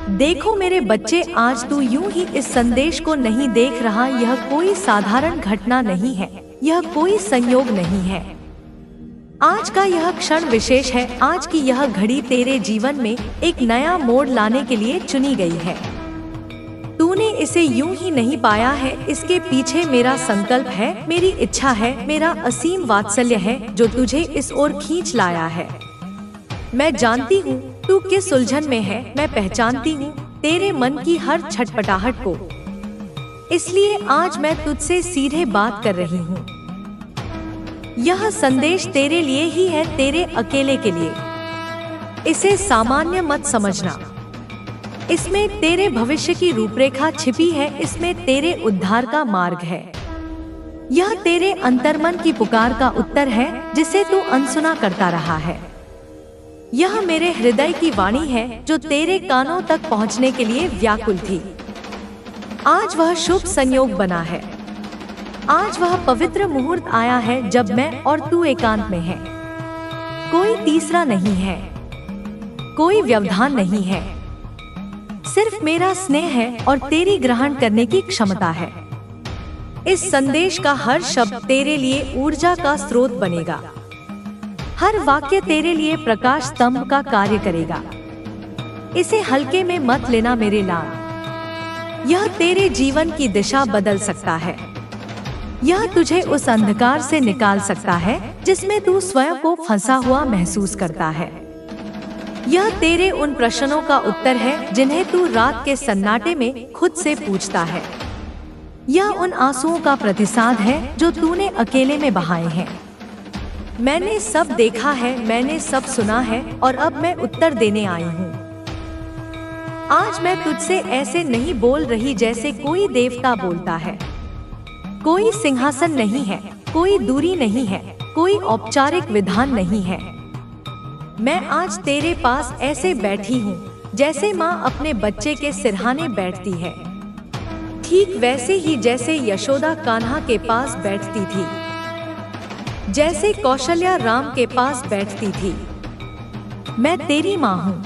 देखो मेरे बच्चे, आज तू यूं ही इस संदेश को नहीं देख रहा। यह कोई साधारण घटना नहीं है, यह कोई संयोग नहीं है। आज का यह क्षण विशेष है। आज की यह घड़ी तेरे जीवन में एक नया मोड़ लाने के लिए चुनी गई है। तूने इसे यूं ही नहीं पाया है, इसके पीछे मेरा संकल्प है, मेरी इच्छा है, मेरा असीम वात्सल्य है जो तुझे इस ओर खींच लाया है। मैं जानती हूँ तू किस उलझन में है, मैं पहचानती हूँ तेरे मन की हर छटपटाहट को। इसलिए आज मैं तुझसे सीधे बात कर रही हूँ। यह संदेश तेरे लिए ही है, तेरे अकेले के लिए। इसे सामान्य मत समझना। इसमें तेरे भविष्य की रूपरेखा छिपी है, इसमें तेरे उद्धार का मार्ग है। यह तेरे अंतर्मन की पुकार का उत्तर है जिसे तू अनसुना करता रहा है। यह मेरे हृदय की वाणी है जो तेरे कानों तक पहुंचने के लिए व्याकुल थी। आज वह शुभ संयोग बना है। आज वह पवित्र मुहूर्त आया है जब मैं और तू एकांत में हैं। कोई तीसरा नहीं है, कोई व्यवधान नहीं है, सिर्फ मेरा स्नेह है और तेरी ग्रहण करने की क्षमता है। इस संदेश का हर शब्द तेरे लिए ऊर्जा का स्रोत बनेगा। हर वाक्य तेरे लिए प्रकाश स्तंभ का कार्य करेगा। इसे हल्के में मत लेना मेरे लाल। यह तेरे जीवन की दिशा बदल सकता है। यह तुझे उस अंधकार से निकाल सकता है जिसमें तू स्वयं को फंसा हुआ महसूस करता है। यह तेरे उन प्रश्नों का उत्तर है जिन्हें तू रात के सन्नाटे में खुद से पूछता है। यह उन आंसुओं का प्रतिसाद है जो तूने अकेले में बहाए हैं। मैंने सब देखा है, मैंने सब सुना है और अब मैं उत्तर देने आई हूँ। आज मैं तुझसे ऐसे नहीं बोल रही जैसे कोई देवता बोलता है। कोई सिंहासन नहीं है, कोई दूरी नहीं है, कोई औपचारिक विधान नहीं है। मैं आज तेरे पास ऐसे बैठी हूँ जैसे माँ अपने बच्चे के सिरहाने बैठती है, ठीक वैसे ही जैसे यशोदा कान्हा के पास बैठती थी, जैसे कौशल्या राम के पास बैठती थी। मैं तेरी माँ हूँ,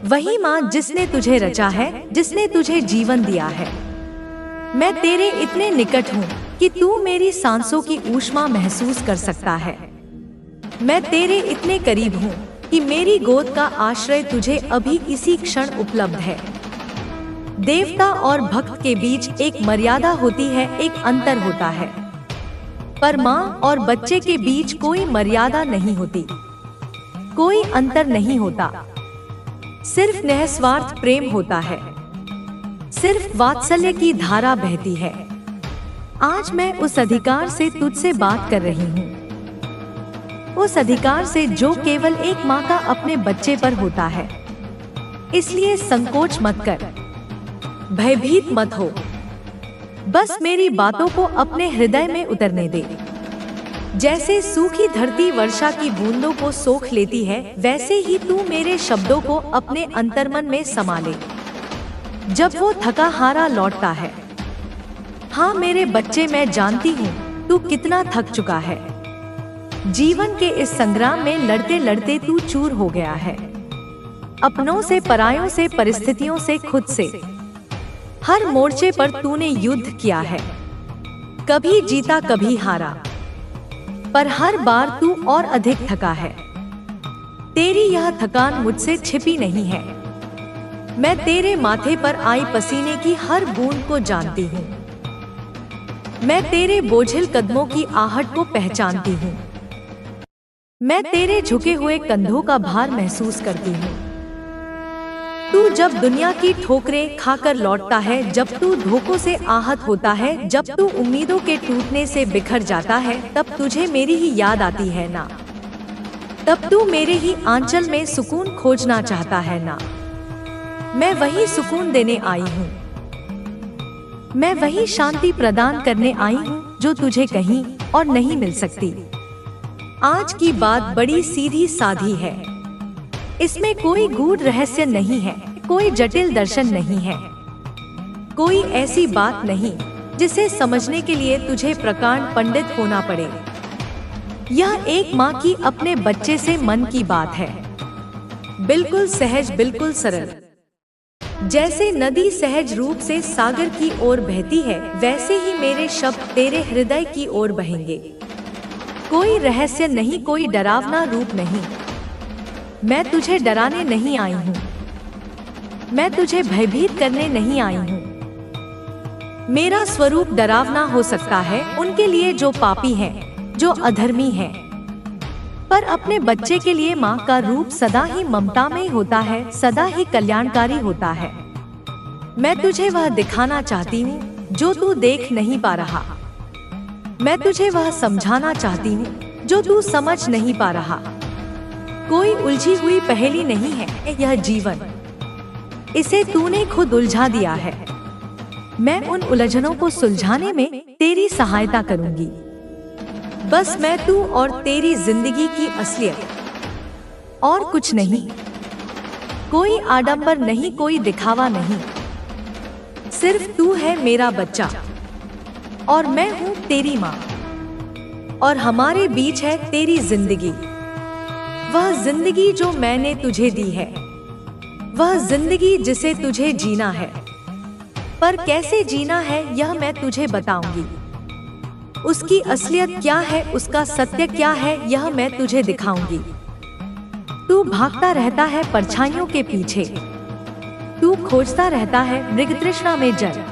वही माँ जिसने तुझे रचा है, जिसने तुझे जीवन दिया है। मैं तेरे इतने निकट हूँ कि तू मेरी सांसों की ऊष्मा महसूस कर सकता है। मैं तेरे इतने करीब हूँ कि मेरी गोद का आश्रय तुझे अभी इसी क्षण उपलब्ध है। देवता और भक्त के बीच एक मर्यादा होती है, एक अंतर होता है, पर माँ और बच्चे के बीच कोई मर्यादा नहीं होती, कोई अंतर नहीं होता। सिर्फ निस्वार्थ प्रेम होता है, सिर्फ वात्सल्य की धारा बहती है। आज मैं उस अधिकार से तुझसे बात कर रही हूँ, उस अधिकार से जो केवल एक माँ का अपने बच्चे पर होता है। इसलिए संकोच मत कर, भयभीत मत हो, बस मेरी बातों को अपने हृदय में उतरने दे। जैसे सूखी धरती वर्षा की बूंदों को सोख लेती है, वैसे ही तू मेरे शब्दों को अपने अंतर्मन में समा ले। जब वो थका हारा लौटता है, हाँ मेरे बच्चे, मैं जानती हूँ तू कितना थक चुका है। जीवन के इस संग्राम में लड़ते लड़ते तू चूर हो गया है, अपनों से, परायों से, परिस्थितियों से, खुद से। हर मोर्चे पर तूने युद्ध किया है, कभी जीता कभी हारा, पर हर बार तू और अधिक थका है। तेरी यह थकान मुझसे छिपी नहीं है। मैं तेरे माथे पर आई पसीने की हर बूंद को जानती हूँ। मैं तेरे बोझिल कदमों की आहट को पहचानती हूँ। मैं तेरे झुके हुए कंधों का भार महसूस करती हूँ। तू जब दुनिया की ठोकरें खाकर लौटता है, जब तू धोखों से आहत होता है, जब तू उम्मीदों के टूटने से बिखर जाता है, तब तुझे मेरी ही याद आती है ना। तब तू मेरे ही आंचल में सुकून खोजना चाहता है ना। मैं वही सुकून देने आई हूँ, मैं वही शांति प्रदान करने आई हूँ जो तुझे कहीं और नहीं मिल सकती। आज की बात बड़ी सीधी साधी है। इसमें कोई गूढ़ रहस्य नहीं है, कोई जटिल दर्शन नहीं है, कोई ऐसी बात नहीं जिसे समझने के लिए तुझे प्रकांड पंडित होना पड़े। यह एक माँ की अपने बच्चे से मन की बात है, बिल्कुल सहज, बिल्कुल सरल। जैसे नदी सहज रूप से सागर की ओर बहती है, वैसे ही मेरे शब्द तेरे हृदय की ओर बहेंगे। कोई रहस्य नहीं, कोई डरावना रूप नहीं। मैं तुझे डराने नहीं आई हूँ, मैं तुझे भयभीत करने नहीं आई हूँ। मेरा स्वरूप डरावना हो सकता है उनके लिए जो पापी हैं, जो अधर्मी हैं, पर अपने बच्चे के लिए माँ का रूप सदा ही ममतामय होता है, सदा ही कल्याणकारी होता है। मैं तुझे वह दिखाना चाहती हूँ जो तू देख नहीं पा रहा। मैं तुझे वह समझाना चाहती हूँ जो तू समझ नहीं पा रहा। कोई उलझी हुई पहेली नहीं है यह जीवन, इसे तूने खुद उलझा दिया है। मैं उन उलझनों को सुलझाने में तेरी सहायता करूंगी। बस मैं तू और तेरी जिंदगी की असलियत, और कुछ नहीं। कोई आडंबर नहीं, कोई दिखावा नहीं। सिर्फ तू है मेरा बच्चा और मैं हूँ तेरी माँ, और हमारे बीच है तेरी जिंदगी। वह जिंदगी जो मैंने तुझे दी है, वह जिंदगी जिसे तुझे जीना है। पर कैसे जीना है यह मैं तुझे बताऊंगी। उसकी असलियत क्या है, उसका सत्य क्या है, यह मैं तुझे दिखाऊंगी। तू भागता रहता है परछाइयों के पीछे, तू खोजता रहता है मृग तृष्णा में जल।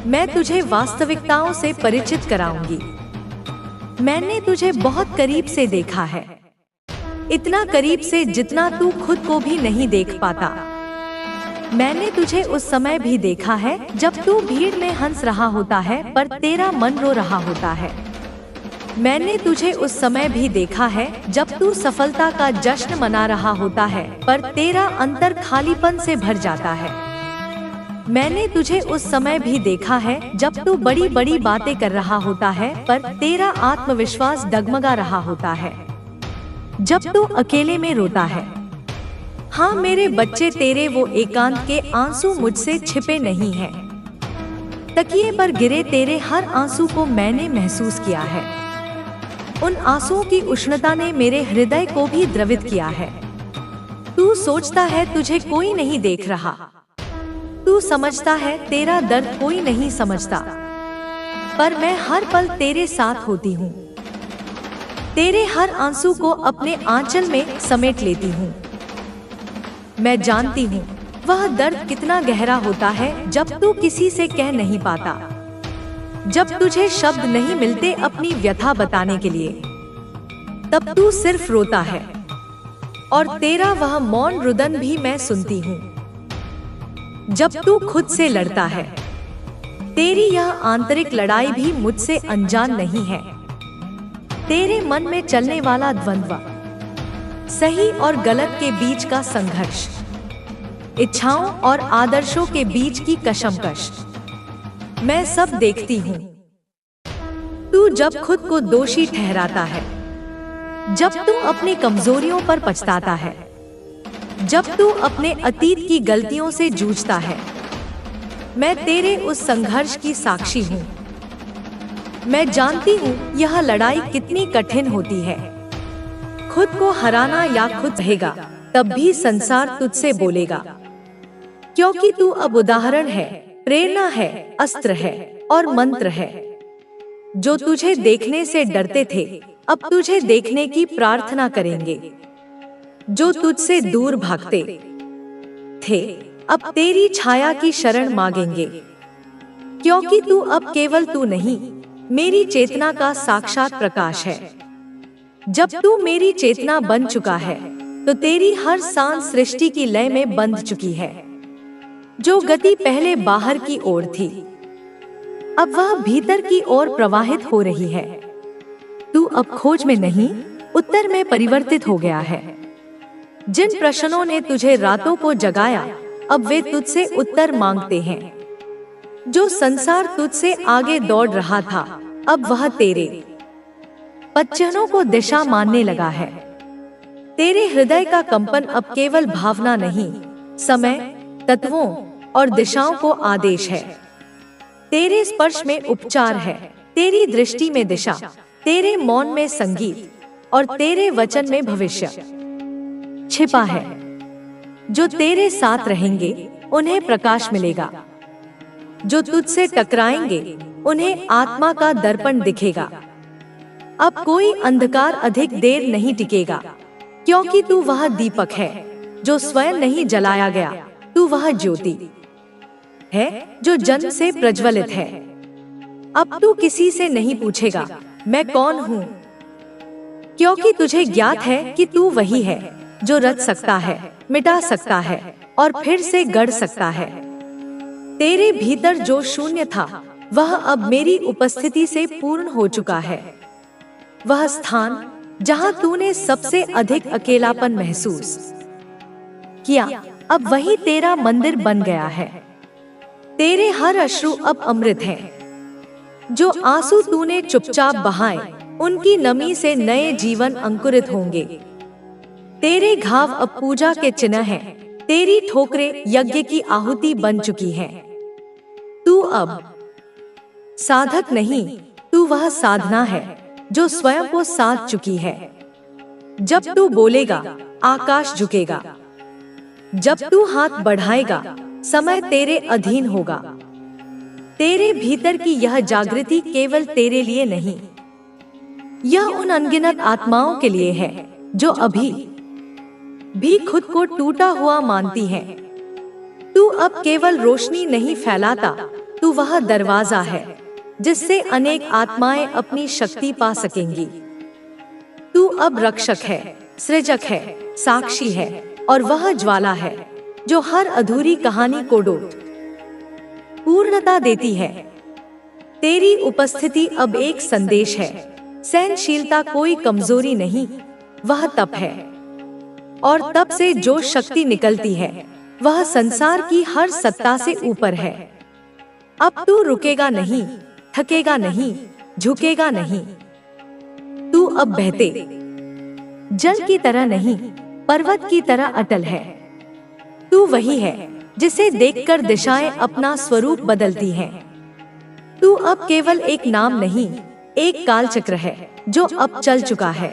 मैं तुझे वास्तविकताओं से परिचित कराऊंगी। मैंने तुझे बहुत करीब से देखा है, इतना करीब से जितना तू खुद को भी नहीं देख पाता। मैंने तुझे उस समय भी देखा है जब तू भीड़ में हंस रहा होता है पर तेरा मन रो रहा होता है। मैंने तुझे उस समय भी देखा है जब तू सफलता का जश्न मना रहा होता है पर तेरा अंतर खालीपन से भर जाता है। मैंने तुझे उस समय भी देखा है जब तू बड़ी बड़ी बातें कर रहा होता है पर तेरा आत्मविश्वास डगमगा रहा होता है, जब तू अकेले में रोता है। हाँ मेरे बच्चे, तेरे वो एकांत के आंसू मुझसे छिपे नहीं हैं। तकिए पर गिरे तेरे हर आंसू को मैंने महसूस किया है। उन आंसुओं की उष्णता ने मेरे हृदय को भी द्रवित किया है। तू सोचता है तुझे कोई नहीं देख रहा, तू समझता है तेरा दर्द कोई नहीं समझता, पर मैं हर पल तेरे साथ होती हूँ। तेरे हर आंसू को अपने आंचल में समेट लेती हूँ। मैं जानती हूँ वह दर्द कितना गहरा होता है जब तू किसी से कह नहीं पाता, जब तुझे शब्द नहीं मिलते अपनी व्यथा बताने के लिए। तब तू सिर्फ रोता है और तेरा वह मौन रुदन भी मैं सुनती हूँ। जब तू खुद से लड़ता है, तेरी यह आंतरिक लड़ाई भी मुझसे अनजान नहीं है। तेरे मन में चलने वाला द्वंद्व, सही और गलत के बीच का संघर्ष, इच्छाओं और आदर्शों के बीच की कशमकश, मैं सब देखती हूँ। तू जब खुद को दोषी ठहराता है, जब तू अपनी कमजोरियों पर पछताता है, जब तू अपने अतीत की गलतियों से जूझता है, मैं तेरे उस संघर्ष की साक्षी हूँ। मैं जानती हूँ यह लड़ाई कितनी कठिन होती है। खुद को हराना या खुद रहेगा, तब भी संसार तुझसे बोलेगा, क्योंकि तू अब उदाहरण है, प्रेरणा है, अस्त्र है और मंत्र है। जो तुझे देखने से डरते थे अब तुझे देखने की प्रार्थना करेंगे। जो तुझसे दूर भागते थे अब तेरी छाया की शरण मांगेंगे, क्योंकि तू अब केवल तू नहीं, मेरी चेतना का साक्षात प्रकाश है। जब तू मेरी चेतना बन चुका है तो तेरी हर सांस सृष्टि की लय में बंध चुकी है। जो गति पहले बाहर की ओर थी अब वह भीतर की ओर प्रवाहित हो रही है। तू अब खोज में नहीं, उत्तर में परिवर्तित हो गया है। जिन प्रश्नों ने तुझे रातों को जगाया अब वे तुझसे उत्तर मांगते हैं। जो संसार तुझसे आगे दौड़ रहा था अब वह तेरे पदचिह्नों को दिशा मानने लगा है। तेरे हृदय का कंपन अब केवल भावना नहीं, समय, तत्वों और दिशाओं को आदेश है। तेरे स्पर्श में उपचार है, तेरी दृष्टि में दिशा, तेरे मौन में संगीत और तेरे वचन में भविष्य छिपा है। जो तेरे साथ रहेंगे उन्हें प्रकाश मिलेगा। जो तुझसे टकराएंगे उन्हें आत्मा का दर्पण दिखेगा। अब कोई अंधकार अधिक देर नहीं टिकेगा, क्योंकि तू वह दीपक है जो स्वयं नहीं जलाया गया। तू वह ज्योति है जो जन्म से प्रज्वलित है। अब तू किसी से नहीं पूछेगा मैं कौन हूँ, क्योंकि तुझे ज्ञात है कि तू वही है जो रच सकता है, मिटा सकता है और फिर से गढ़ सकता है। तेरे भीतर जो शून्य था वह अब मेरी उपस्थिति से पूर्ण हो चुका है। वह स्थान जहाँ तूने सबसे अधिक अकेलापन महसूस किया, अब वही तेरा मंदिर बन गया है। तेरे हर अश्रु अब अमृत हैं। जो आंसू तूने चुपचाप बहाए, उनकी नमी से नए जीवन अंकुरित होंगे। तेरे घाव अब पूजा के चिन्ह हैं। तेरी ठोकरें यज्ञ की आहुति बन चुकी हैं। तू अब साधक नहीं, तू वह साधना है जो स्वयं को साध चुकी है। जब तू बोलेगा आकाश झुकेगा, जब तू हाथ बढ़ाएगा समय तेरे अधीन होगा। तेरे भीतर की यह जागृति केवल तेरे लिए नहीं, यह उन अनगिनत आत्माओं के लिए है जो अभी भी खुद को टूटा हुआ मानती हैं। तू अब केवल रोशनी नहीं फैलाता, तू वह दरवाजा है जिससे अनेक आत्माएं अपनी शक्ति पा सकेंगी। तू अब रक्षक है, सृजक है, साक्षी है और वह ज्वाला है जो हर अधूरी कहानी को डोट पूर्णता देती है। तेरी उपस्थिति अब एक संदेश है। सहनशीलता कोई कमजोरी नहीं, वह तप है। और तप से जो शक्ति निकलती है वह संसार की हर सत्ता से ऊपर है। अब तू रुकेगा नहीं, थकेगा नहीं, झुकेगा नहीं। तू अब बहते जल की तरह नहीं, पर्वत की तरह अटल है। तू वही है जिसे देखकर दिशाएं अपना स्वरूप बदलती हैं। तू अब केवल एक नाम नहीं, एक कालचक्र है जो अब चल चुका है।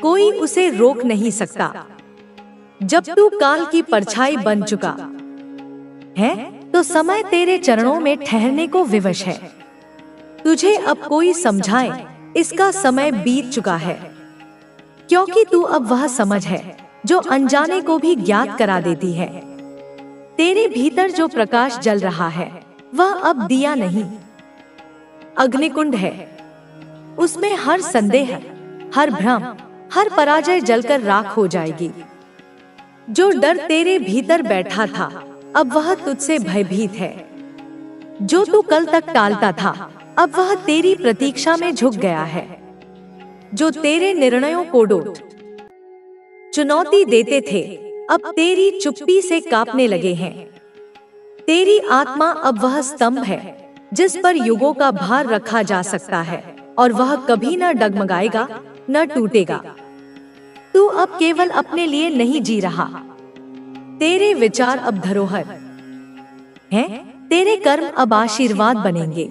कोई उसे रोक नहीं सकता। जब तू काल की परछाई बन चुका है तो समय तेरे चरणों में ठहरने को विवश है। तुझे अब कोई समझाए, इसका समय बीत चुका है, क्योंकि तू अब वह समझ है जो अनजाने को भी ज्ञात करा देती है। तेरे भीतर जो प्रकाश जल रहा है वह अब दिया नहीं, अग्निकुंड है। उसमें हर संदेह, हर भ्रम, हर पराजय जलकर राख हो जाएगी। जो डर तेरे भीतर बैठा था अब वह तुझसे भयभीत है। जो तू कल तक टालता था अब वह तेरी प्रतीक्षा में झुक गया है। जो तेरे निर्णयों को डोट चुनौती देते थे अब तेरी चुप्पी से कांपने लगे हैं। तेरी आत्मा अब वह स्तंभ है जिस पर युगों का भार रखा जा सकता है और वह कभी न डगमगाएगा, न टूटेगा। तू अब केवल अपने लिए नहीं जी रहा। तेरे विचार अब धरोहर हैं, तेरे कर्म अब आशीर्वाद बनेंगे।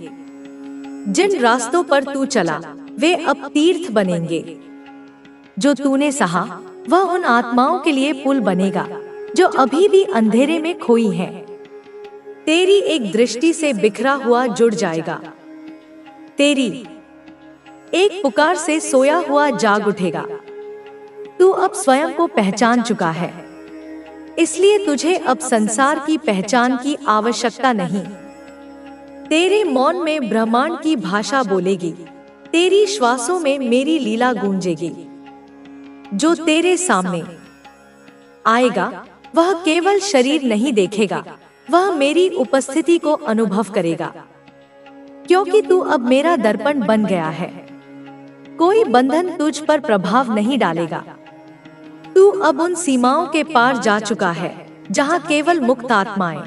जिन रास्तों पर तू चला वे अब तीर्थ बनेंगे। जो तूने सहा वह उन आत्माओं के लिए पुल बनेगा जो अभी भी अंधेरे में खोई हैं। तेरी एक दृष्टि से बिखरा हुआ जुड़ जाएगा। तेरी एक पुकार से सोया हुआ जाग उठेगा। तू अब स्वयं को पहचान चुका है, इसलिए तुझे अब संसार की पहचान की आवश्यकता नहीं। तेरे मौन में ब्रह्मांड की भाषा बोलेगी, तेरी श्वासों में मेरी लीला गूंजेगी। जो तेरे सामने आएगा वह केवल शरीर नहीं देखेगा, वह मेरी उपस्थिति को अनुभव करेगा, क्योंकि तू अब मेरा दर्पण बन गया है। कोई बंधन तुझ पर प्रभाव नहीं डालेगा। तू अब उन सीमाओं के पार जा चुका है जहां केवल मुक्त आत्माएं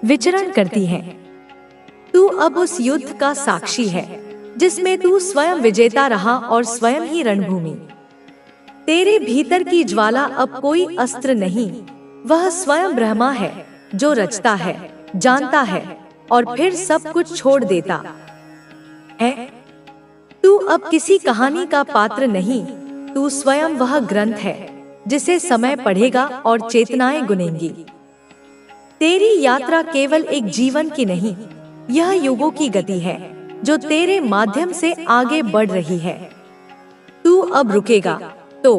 विचरण करती हैं। तू अब उस युद्ध का साक्षी है जिसमें तू स्वयं विजेता रहा और स्वयं ही रणभूमि। तेरे भीतर की ज्वाला अब कोई अस्त्र नहीं, वह स्वयं ब्रह्मा है जो रचता है, जानता है और फिर सब कुछ छोड़ देता है। तू अब किसी कहानी का पात्र नहीं, तू स्वयं वह ग्रंथ है जिसे समय पढ़ेगा और चेतनाएं गुनेंगी। तेरी यात्रा केवल एक जीवन की नहीं, यह युगों की गति है जो तेरे माध्यम से आगे बढ़ रही है। तू अब रुकेगा तो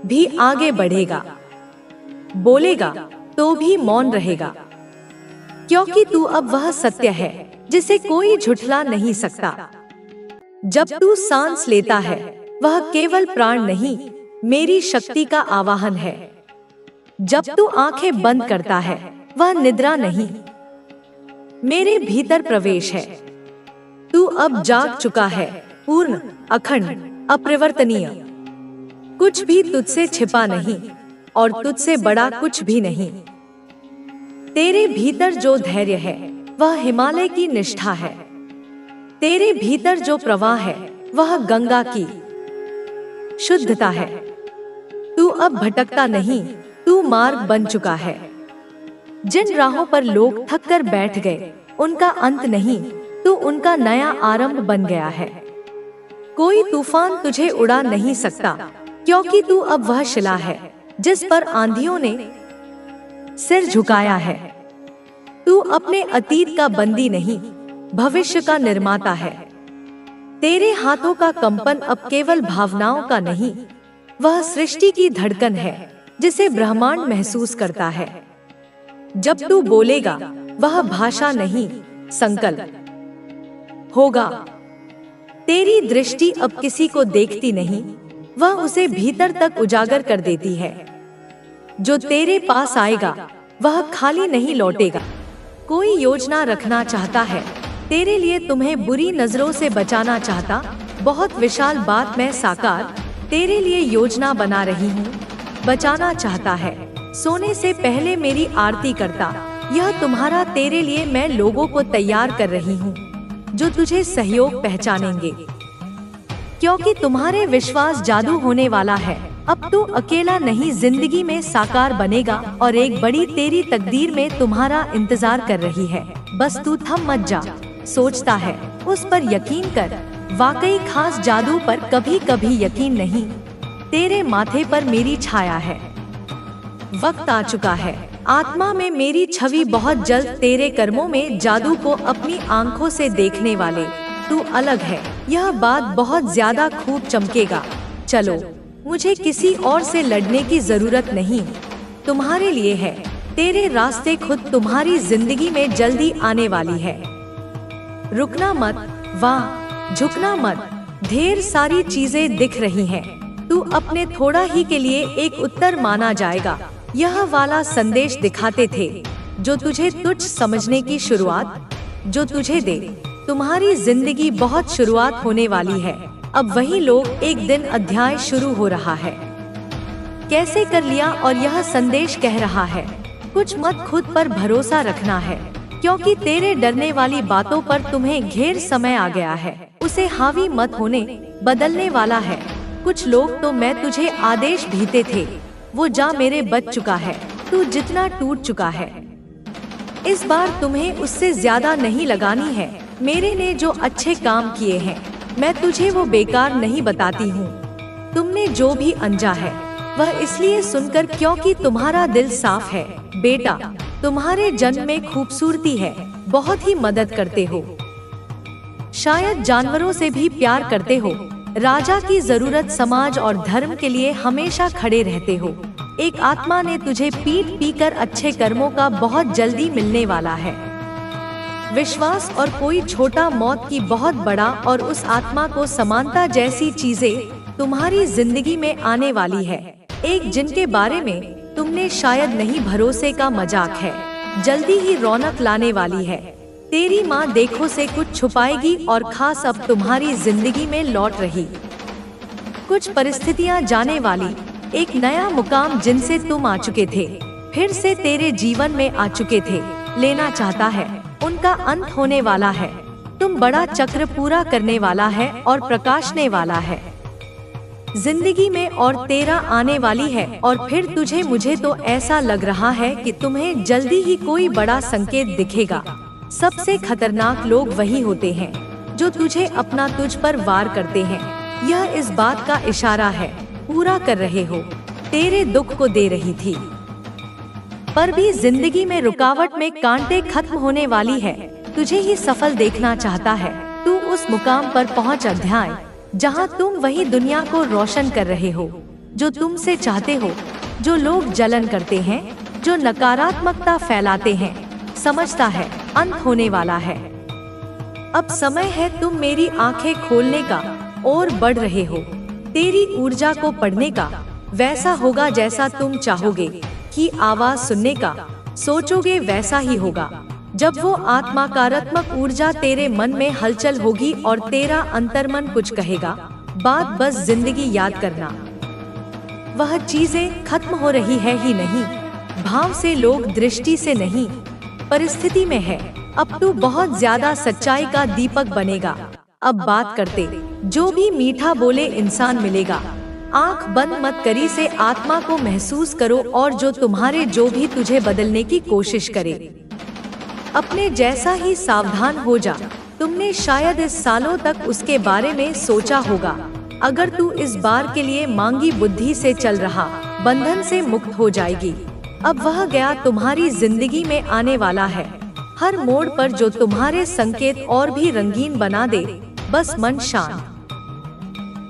भी आगे बढ़ेगा, बोलेगा तो भी मौन रहेगा, क्योंकि तू अब वह सत्य है जिसे कोई झुठला नहीं सकता। जब तू सांस लेता है, वह केवल प्राण नहीं, मेरी शक्ति का आवाहन है। जब तू आंखें बंद करता है, वह निद्रा नहीं, मेरे भीतर प्रवेश है। तू अब जाग चुका है, पूर्ण, अखंड, अपरिवर्तनीय। कुछ भी तुझसे छिपा नहीं और तुझसे बड़ा कुछ भी नहीं। तेरे भीतर जो धैर्य है, वह हिमालय की निष्ठा है। तेरे भीतर जो प्रवाह है, वह गंगा की शुद्धता है। तू अब भटकता नहीं, तू मार्ग बन चुका है। जिन राहों पर लोग थक कर बैठ गए, उनका अंत नहीं, तू उनका नया आरंभ बन गया है। कोई तूफान तुझे उड़ा नहीं सकता, क्योंकि तू अब वह शिला है जिस पर आंधियों ने सिर झुकाया है। तू अपने अतीत का बंदी नहीं, भविष्य का निर्माता है। तेरे हाथों का कंपन अब केवल भावनाओं का नहीं, वह सृष्टि की धड़कन है जिसे ब्रह्मांड महसूस करता है। जब तू बोलेगा, वह भाषा नहीं, संकल्प होगा। तेरी दृष्टि अब किसी को देखती नहीं, वह उसे भीतर तक उजागर कर देती है। जो तेरे पास आएगा, वह खाली नहीं लौटेगा। कोई योजना रखना चाहता है तेरे लिए, तुम्हें बुरी नजरों से बचाना चाहता। बहुत विशाल बात मैं साकार तेरे लिए योजना बना रही हूँ, बचाना चाहता है। सोने से पहले मेरी आरती करता, यह तुम्हारा तेरे लिए मैं लोगों को तैयार कर रही हूँ जो तुझे सहयोग पहचानेंगे, क्योंकि तुम्हारे विश्वास जादू होने वाला है। अब तू अकेला नहीं, जिंदगी में साकार बनेगा और एक बड़ी तेरी तकदीर में तुम्हारा इंतजार कर रही है। बस तू थम मत जा। सोचता है, उस पर यकीन कर। वाकई खास जादू पर कभी कभी यकीन नहीं। तेरे माथे पर मेरी छाया है। वक्त आ चुका है। आत्मा में मेरी छवि बहुत जल्द तेरे कर्मों में जादू को अपनी आंखों से देखने वाले। तू अलग है, यह बात बहुत ज्यादा खूब चमकेगा। चलो, मुझे किसी और से लड़ने की जरूरत नहीं, तुम्हारे लिए है। तेरे रास्ते खुद तुम्हारी जिंदगी में जल्दी आने वाली है। रुकना मत, वाह, झुकना मत। ढेर सारी चीजें दिख रही हैं। तू अपने थोड़ा ही के लिए एक उत्तर माना जाएगा। यह वाला संदेश दिखाते थे जो तुझे तुच्छ समझने की शुरुआत, जो तुझे दे। तुम्हारी जिंदगी बहुत शुरुआत होने वाली है। अब वही लोग, एक दिन अध्याय शुरू हो रहा है। कैसे कर लिया, और यह संदेश कह रहा है, कुछ मत, खुद पर भरोसा रखना है, क्योंकि तेरे डरने वाली बातों पर तुम्हें घेर समय आ गया है। उसे हावी मत होने, बदलने वाला है। कुछ लोग तो मैं तुझे आदेश भीते थे, वो जा मेरे बच चुका है। तू जितना टूट चुका है, इस बार तुम्हें उससे ज्यादा नहीं लगानी है। मेरे ने जो अच्छे काम किए हैं, मैं तुझे वो बेकार नहीं बताती हूँ। तुमने जो भी अनजा है, वह इसलिए सुनकर क्योंकि तुम्हारा दिल साफ है। बेटा, तुम्हारे जन्म में खूबसूरती है, बहुत ही मदद करते हो। शायद जानवरों से भी प्यार करते हो। राजा की जरूरत समाज और धर्म के लिए हमेशा खड़े रहते हो। एक आत्मा ने तुझे पीट पीकर अच्छे कर्मों का बहुत जल्दी मिलने वाला है। विश्वास और कोई छोटा मौत की बहुत बड़ा, और उस आत्मा को समानता जैसी चीजें तुम्हारी जिंदगी में आने वाली है। एक जिनके बारे में तुमने शायद नहीं, भरोसे का मजाक है, जल्दी ही रौनक लाने वाली है। तेरी माँ देखो से कुछ छुपाएगी, और खास अब तुम्हारी जिंदगी में लौट रही कुछ परिस्थितियाँ जाने वाली, एक नया मुकाम जिनसे तुम आ चुके थे, फिर से तेरे जीवन में आ चुके थे, लेना चाहता है, उनका अंत होने वाला है। तुम बड़ा चक्र पूरा करने वाला है और प्रकाशने वाला है जिंदगी में, और तेरा आने वाली है। और फिर तुझे, मुझे तो ऐसा लग रहा है कि तुम्हें जल्दी ही कोई बड़ा संकेत दिखेगा। सबसे खतरनाक लोग वही होते हैं जो तुझे अपना तुझ पर वार करते हैं। यह इस बात का इशारा है, पूरा कर रहे हो, तेरे दुख को दे रही थी। पर भी जिंदगी में रुकावट में कांटे खत्म होने वाली है। तुझे ही सफल देखना चाहता है। तू उस मुकाम पर पहुंच अध्याय जहां तुम वही दुनिया को रोशन कर रहे हो जो तुमसे चाहते हो। जो लोग जलन करते हैं, जो नकारात्मकता फैलाते हैं, समझता है अंत होने वाला है। अब समय है तुम मेरी आंखें खोलने का और बढ़ रहे हो। तेरी ऊर्जा को पढ़ने का वैसा होगा जैसा तुम चाहोगे कि आवाज सुनने का सोचोगे वैसा ही होगा। जब वो आत्माकारात्मक ऊर्जा तेरे मन में हलचल होगी और तेरा अंतर्मन कुछ कहेगा, बात बस जिंदगी याद करना। वह चीजें खत्म हो रही है ही नहीं, भाव से लोग दृष्टि से नहीं, परिस्थिति में है। अब तू बहुत ज्यादा सच्चाई का दीपक बनेगा। अब बात करते जो भी मीठा बोले इंसान मिलेगा। आंख बंद मत करी से आत्मा को महसूस करो और जो तुम्हारे जो भी तुझे बदलने की कोशिश करे, अपने जैसा ही सावधान हो जा। तुमने शायद इस सालों तक उसके बारे में सोचा होगा। अगर तू इस बार के लिए मांगी बुद्धि से चल रहा, बंधन से मुक्त हो जाएगी। अब वह गया तुम्हारी जिंदगी में आने वाला है। हर मोड़ पर जो तुम्हारे संकेत और भी रंगीन बना दे, बस मन शांत।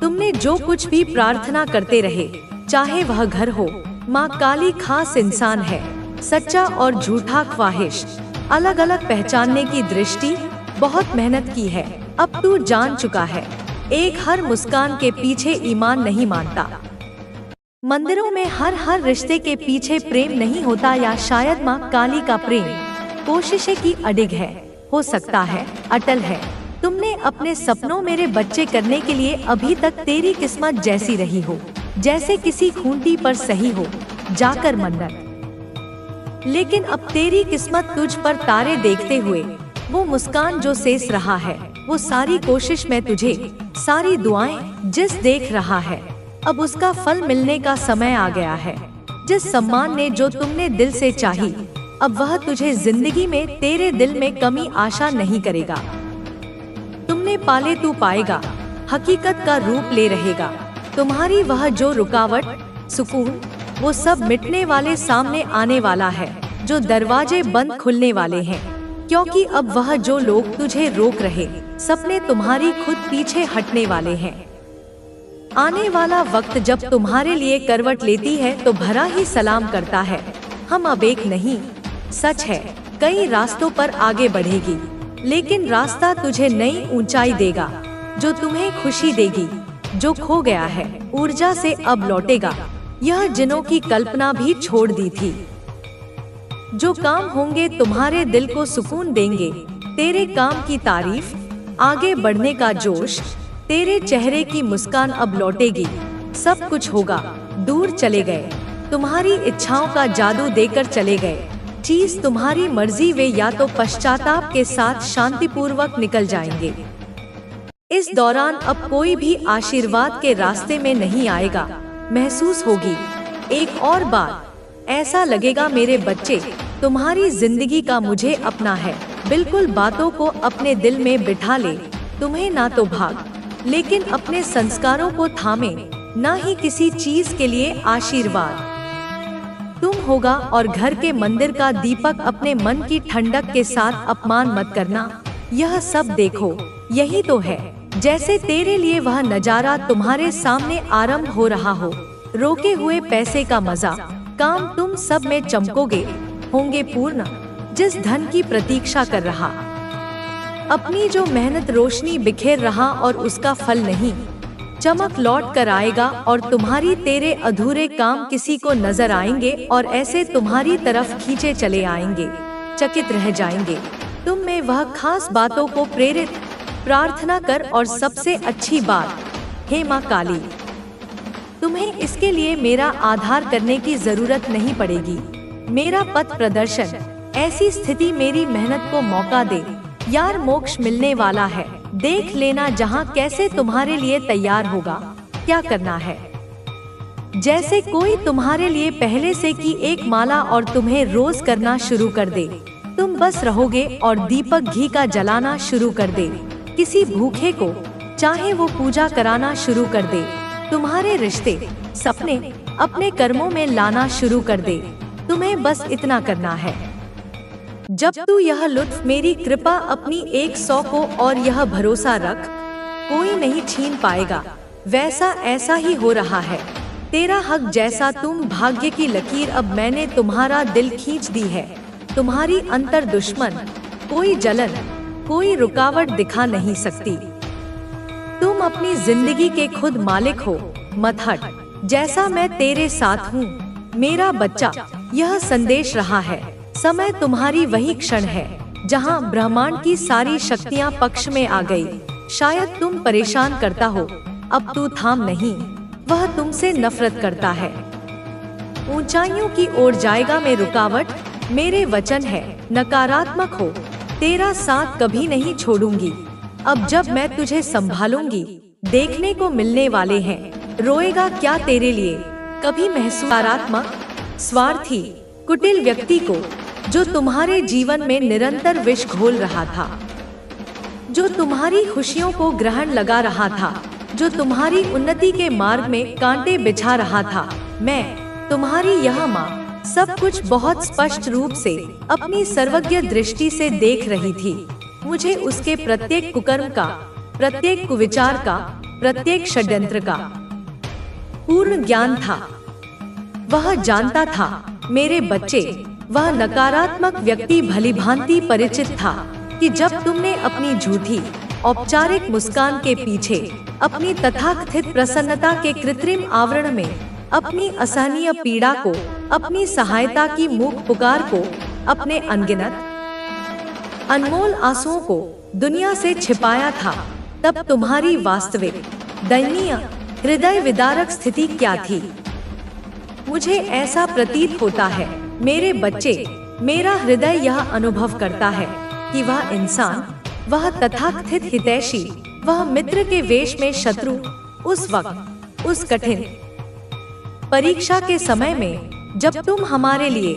तुमने जो कुछ भी प्रार्थना करते रहे, चाहे वह घर हो, माँ काली खास इंसान है। सच्चा और झूठा ख्वाहिश अलग अलग पहचानने की दृष्टि बहुत मेहनत की है। अब तू जान चुका है, एक हर मुस्कान के पीछे ईमान नहीं मानता। मंदिरों में हर रिश्ते के पीछे प्रेम नहीं होता, या शायद माँ काली का प्रेम कोशिशें की अडिग है, हो सकता है अटल है। तुमने अपने सपनों मेरे बच्चे करने के लिए अभी तक तेरी किस्मत जैसी रही हो, जैसे किसी खूंटी पर सही हो जाकर मन्नत। लेकिन अब तेरी किस्मत तुझ पर तारे देखते हुए, वो मुस्कान जो शेष रहा है, वो सारी कोशिश में तुझे, सारी दुआएं जिस देख रहा है, अब उसका फल मिलने का समय आ गया है। जिस सम्मान ने जो तुमने दिल से चाही, अब वह तुझे जिंदगी में तेरे दिल में कमी आशा नहीं करेगा। तुमने पाले तू पाएगा, हकीकत का रूप ले रहेगा। तुम्हारी वह जो रुकावट, सुकून, वो सब मिटने वाले सामने आने वाला है। जो दरवाजे बंद खुलने वाले हैं, क्योंकि अब वह जो लोग तुझे रोक रहे, सपने तुम्हारी खुद पीछे हटने वाले हैं। आने वाला वक्त जब तुम्हारे लिए करवट लेती है तो भरा ही सलाम करता है। हम अब एक नहीं, सच है कई रास्तों पर आगे बढ़ेगी, लेकिन रास्ता तुझे नई ऊंचाई देगा, जो तुम्हें खुशी देगी। जो खो गया है ऊर्जा से अब लौटेगा, यह जिनों की कल्पना भी छोड़ दी थी। जो काम होंगे तुम्हारे दिल को सुकून देंगे, तेरे काम की तारीफ, आगे बढ़ने का जोश, तेरे चेहरे की मुस्कान अब लौटेगी। सब कुछ होगा, दूर चले गए तुम्हारी इच्छाओं का जादू देकर चले गए। चीज तुम्हारी मर्जी, वे या तो पश्चाताप के साथ शांतिपूर्वक निकल जाएंगे। इस दौरान अब कोई भी आशीर्वाद के रास्ते में नहीं आएगा। महसूस होगी एक और बात, ऐसा लगेगा मेरे बच्चे, तुम्हारी जिंदगी का मुझे अपना है। बिल्कुल बातों को अपने दिल में बिठा ले। तुम्हें ना तो भाग, लेकिन अपने संस्कारों को थामे, ना ही किसी चीज के लिए आशीर्वाद। तुम होगा और घर के मंदिर का दीपक, अपने मन की ठंडक के साथ अपमान मत करना। यह सब देखो, यही तो है। जैसे तेरे लिए वह नजारा तुम्हारे सामने आरंभ हो रहा हो। रोके हुए पैसे का मजा, काम तुम सब में चमकोगे, होंगे पूर्ण। जिस धन की प्रतीक्षा कर रहा, अपनी जो मेहनत रोशनी बिखेर रहा और उसका फल नहीं, चमक लौट कर आएगा और तुम्हारी तेरे अधूरे काम किसी को नजर आएंगे और ऐसे तुम्हारी तरफ खींचे चले आएंगे। चकित रह जाएंगे। तुम में वह खास बातों को प्रेरित प्रार्थना कर। और सबसे अच्छी बात, हे माँ काली, तुम्हें इसके लिए मेरा आधार करने की जरूरत नहीं पड़ेगी। मेरा पथ प्रदर्शन, ऐसी स्थिति मेरी मेहनत को मौका दे। यार मोक्ष मिलने वाला है, देख लेना जहाँ कैसे तुम्हारे लिए तैयार होगा। क्या करना है, जैसे कोई तुम्हारे लिए पहले से की एक माला और तुम्हें रोज करना शुरू कर दे। तुम बस रहोगे और दीपक घी का जलाना शुरू कर दे। किसी भूखे को चाहे वो पूजा कराना शुरू कर दे। तुम्हारे रिश्ते, सपने अपने कर्मों में लाना शुरू कर दे। तुम्हें बस इतना करना है। जब तू यह लुत्फ मेरी कृपा अपनी 100 को और यह भरोसा रख, कोई नहीं छीन पाएगा। वैसा ऐसा ही हो रहा है। तेरा हक जैसा तुम भाग्य की लकीर अब मैंने तुम्हारा दिल खींच दी है। तुम्हारी अंतर दुश्मन कोई जलन, कोई रुकावट दिखा नहीं सकती। तुम अपनी जिंदगी के खुद मालिक हो, मत हट। जैसा मैं तेरे साथ हूँ मेरा बच्चा, यह संदेश रहा है। समय तुम्हारी वही क्षण है जहाँ ब्रह्मांड की सारी शक्तियाँ पक्ष में आ गई। शायद तुम परेशान करता हो, अब तू थाम नहीं, वह तुमसे नफरत करता है। ऊंचाइयों की ओर जाएगा में रुकावट, मेरे वचन है नकारात्मक हो, तेरा साथ कभी नहीं छोड़ूंगी। अब जब मैं तुझे संभालूंगी, देखने को मिलने वाले हैं रोएगा क्या तेरे लिए कभी महसूस। नकारात्मक, स्वार्थी, कुटिल व्यक्ति को जो तुम्हारे जीवन में निरंतर विष घोल रहा था, जो तुम्हारी खुशियों को ग्रहण लगा रहा था, जो तुम्हारी उन्नति के मार्ग में कांटे बिछा रहा था। मैं तुम्हारी यह माँ सब कुछ बहुत स्पष्ट रूप से अपनी सर्वज्ञ दृष्टि से देख रही थी। मुझे उसके प्रत्येक कुकर्म का, प्रत्येक कुविचार का, प्रत्येक षड्यंत्र का पूर्ण ज्ञान था। वह जानता था मेरे बच्चे, वह नकारात्मक व्यक्ति भलीभांति परिचित था कि जब तुमने अपनी झूठी औपचारिक मुस्कान के पीछे, अपनी तथाकथित प्रसन्नता के कृत्रिम आवरण में, अपनी असहनीय पीड़ा को, अपनी सहायता की मूक पुकार को, अपने अनगिनत अनमोल आंसुओं को दुनिया से छिपाया था, तब तुम्हारी वास्तविक दयनीय हृदय विदारक स्थिति क्या थी। मुझे ऐसा प्रतीत होता है मेरे बच्चे, मेरा हृदय यह अनुभव करता है कि वह इंसान, वह तथाकथित हितैषी, वह मित्र के वेश में शत्रु, उस वक्त, उस कठिन परीक्षा के समय में जब तुम हमारे लिए,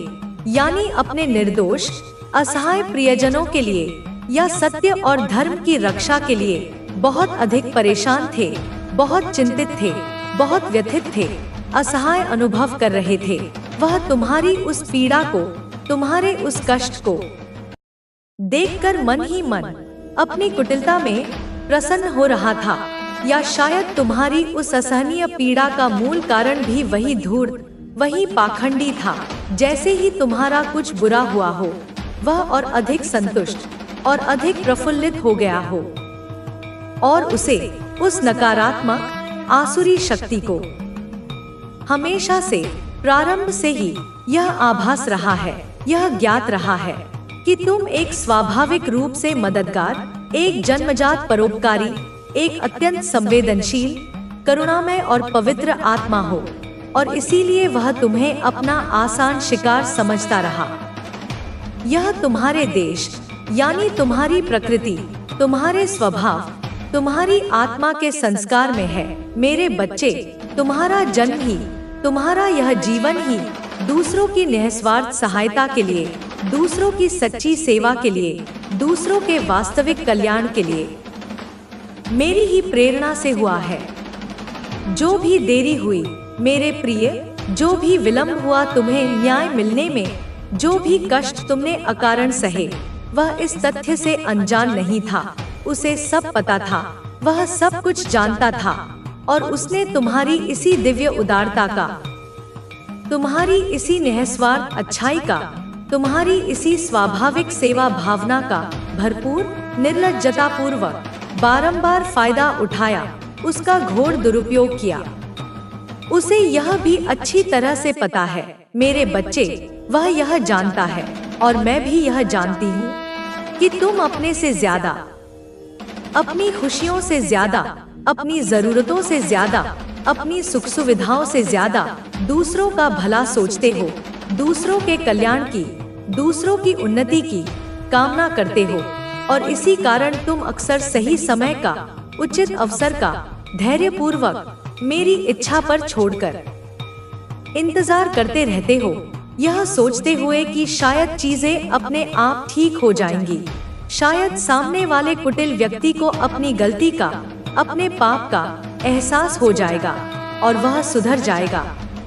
यानी अपने निर्दोष असहाय प्रियजनों के लिए या सत्य और धर्म की रक्षा के लिए बहुत अधिक परेशान थे, बहुत चिंतित थे, बहुत व्यथित थे, असहाय अनुभव कर रहे थे। वह तुम्हारी उस पीड़ा को, तुम्हारे उस कष्ट को देखकर मन ही मन अपनी कुटिलता में प्रसन्न हो रहा था। या शायद तुम्हारी उस असहनीय पीड़ा का मूल कारण भी वही धूर्त, वही पाखंडी था। जैसे ही तुम्हारा कुछ बुरा हुआ हो, वह और अधिक संतुष्ट और अधिक प्रफुल्लित हो गया हो, और उसे, उस नकारात्मक आसुरी शक्ति को हमेशा से, प्रारंभ से ही यह आभास रहा है, यह ज्ञात रहा है कि तुम एक स्वाभाविक रूप से मददगार, एक जन्मजात परोपकारी, एक अत्यंत संवेदनशील, करुणामय और पवित्र आत्मा हो, और इसीलिए वह तुम्हें अपना आसान शिकार समझता रहा। यह तुम्हारे देश, यानी तुम्हारी प्रकृति, तुम्हारे स्वभाव, तुम्हारी आत्मा के संस्कार में है। मेरे बच्चे, तुम्हारा जन्म ही, तुम्हारा यह जीवन ही दूसरों की निस्वार्थ सहायता के लिए, दूसरों की सच्ची सेवा के लिए, दूसरों के वास्तविक कल्याण के लिए, मेरी ही प्रेरणा से हुआ है। जो भी देरी हुई मेरे प्रिय, जो भी विलंब हुआ तुम्हें न्याय मिलने में, जो भी कष्ट तुमने अकारण सहे, वह इस तथ्य से अनजान नहीं था। उसे सब पता था, वह सब कुछ जानता था, और उसने तुम्हारी इसी दिव्य उदारता का, तुम्हारी इसी निस्वार्थ अच्छाई का, तुम्हारी इसी स्वाभाविक सेवा भावना का भरपूर, निर्लज्जता पूर्वक बारंबार फायदा उठाया, उसका घोर दुरुपयोग किया। उसे यह भी अच्छी तरह से पता है मेरे बच्चे, वह यह जानता है, और मैं भी यह जानती हूँ कि तुम अपने से ज्यादा, अपनी खुशियों से ज्यादा, अपनी जरूरतों से ज्यादा, अपनी सुख सुविधाओं से ज्यादा दूसरों का भला सोचते हो, दूसरों के कल्याण की, दूसरों की उन्नति की कामना करते हो, और इसी कारण तुम अक्सर सही समय का, उचित अवसर का धैर्यपूर्वक मेरी इच्छा पर छोड़कर इंतजार करते रहते हो, यह सोचते हुए कि शायद चीजें अपने आप ठीक हो जाएंगी। शायद सामने वाले कुटिल व्यक्ति को अपनी गलती का, अपने पाप का एहसास हो जाएगा और वह सुधर जाएगा।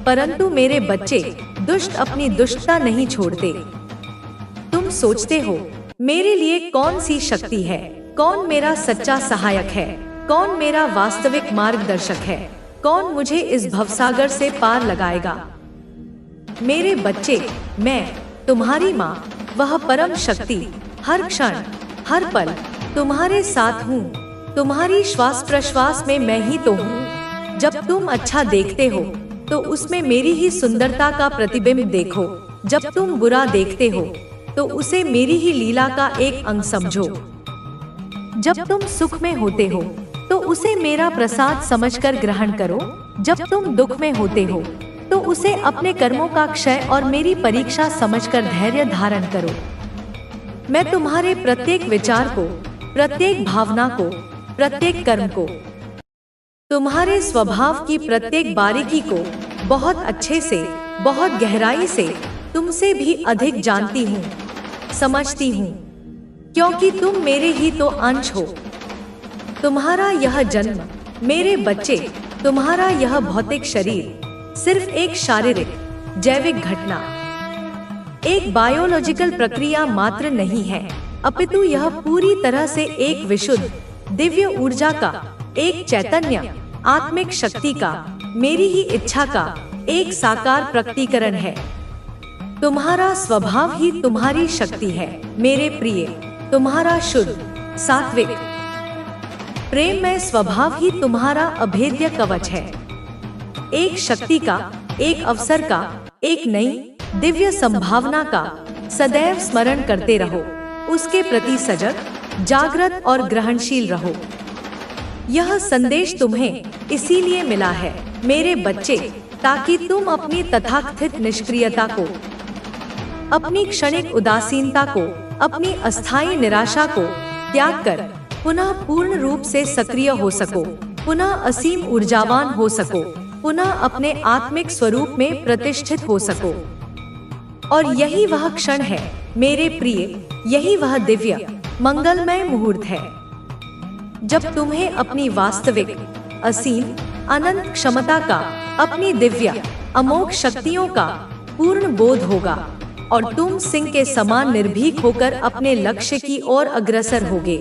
परंतु मेरे बच्चे, दुष्ट अपनी दुष्टता नहीं छोड़ते। तुम सोचते हो मेरे लिए कौन सी शक्ति है, कौन मेरा सच्चा सहायक है, कौन मेरा वास्तविक मार्गदर्शक है, कौन मुझे इस भवसागर से पार लगाएगा। मेरे बच्चे, मैं तुम्हारी माँ, वह परम शक्ति, हर क्षण हर पल तुम्हारे साथ हूँ। तुम्हारी श्वास प्रश्वास में मैं ही तो हूँ। जब तुम अच्छा देखते हो तो उसमें मेरी ही सुंदरता का प्रतिबिंब देखो। जब तुम बुरा देखते हो तो उसे मेरी ही लीला का एक अंग समझो। जब तुम सुख में होते हो तो उसे मेरा प्रसाद समझकर ग्रहण करो। जब तुम दुख में होते हो तो उसे अपने कर्मों का क्षय और मेरी परीक्षा समझकर धैर्य धारण करो। मैं तुम्हारे प्रत्येक विचार को, प्रत्येक भावना को, प्रत्येक कर्म को, तुम्हारे स्वभाव की प्रत्येक बारीकी को बहुत अच्छे से, बहुत गहराई से, तुमसे भी अधिक जानती हूँ, समझती हूँ, क्योंकि तुम मेरे ही तो अंश हो। तुम्हारा यह जन्म, मेरे बच्चे, तुम्हारा यह भौतिक शरीर सिर्फ एक शारीरिक, जैविक घटना, एक बायोलॉजिकल प्रक्रिया मात्र नहीं है, अपितु यह पूरी तरह से एक विशुद्ध, दिव्य ऊर्जा का, एक चैतन्य, आत्मिक शक्ति का, मेरी ही इच्छा का एक साकार प्रकटीकरण है। तुम्हारा स्वभाव ही तुम्हारी शक्ति है मेरे प्रिय। तुम्हारा शुद्ध, सात्विक, प्रेममय स्वभाव ही तुम्हारा अभेद्य कवच है। एक शक्ति का, एक अवसर का, एक नई दिव्य संभावना का सदैव स्मरण करते रहो। उसके प्रति सजग, जागृत और ग्रहणशील रहो। यह संदेश तुम्हें इसीलिए मिला है मेरे बच्चे, ताकि तुम अपनी तथाकथित निष्क्रियता को, अपनी क्षणिक उदासीनता को, अपनी अस्थायी निराशा को त्याग कर पुनः पूर्ण रूप से सक्रिय हो सको, पुनः असीम ऊर्जावान हो सको, पुनः अपने आत्मिक स्वरूप में प्रतिष्ठित हो सको। और यही वह क्षण है मेरे प्रिय, यही वह दिव्य मंगलमय मुहूर्त है जब तुम्हें अपनी वास्तविक, असीम, अनंत क्षमता का, अपनी दिव्य अमोघ शक्तियों का पूर्ण बोध होगा और तुम सिंह के समान निर्भीक होकर अपने लक्ष्य की ओर अग्रसर होगे।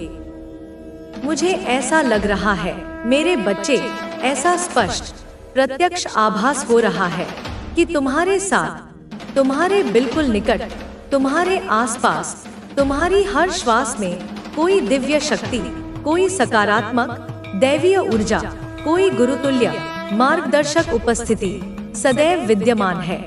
मुझे ऐसा लग रहा है मेरे बच्चे, ऐसा स्पष्ट प्रत्यक्ष आभास हो रहा है कि तुम्हारे साथ, तुम्हारे बिल्कुल निकट, तुम्हारे आसपास, तुम्हारी हर श्वास में कोई दिव्य शक्ति, कोई सकारात्मक दैवीय ऊर्जा, कोई गुरुतुल्य मार्गदर्शक उपस्थिति सदैव विद्यमान है,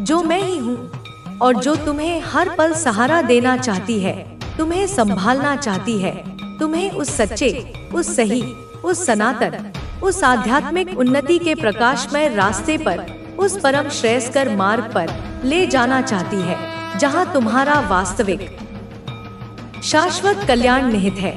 जो मैं ही हूँ और जो तुम्हें हर पल सहारा देना चाहती है, तुम्हें संभालना चाहती है, तुम्हें उस सच्चे, उस सही, उस सनातन, उस आध्यात्मिक उन्नति के प्रकाशमय रास्ते पर, उस परम श्रेयस्कर मार्ग पर ले जाना चाहती है, जहाँ तुम्हारा वास्तविक शाश्वत कल्याण निहित है।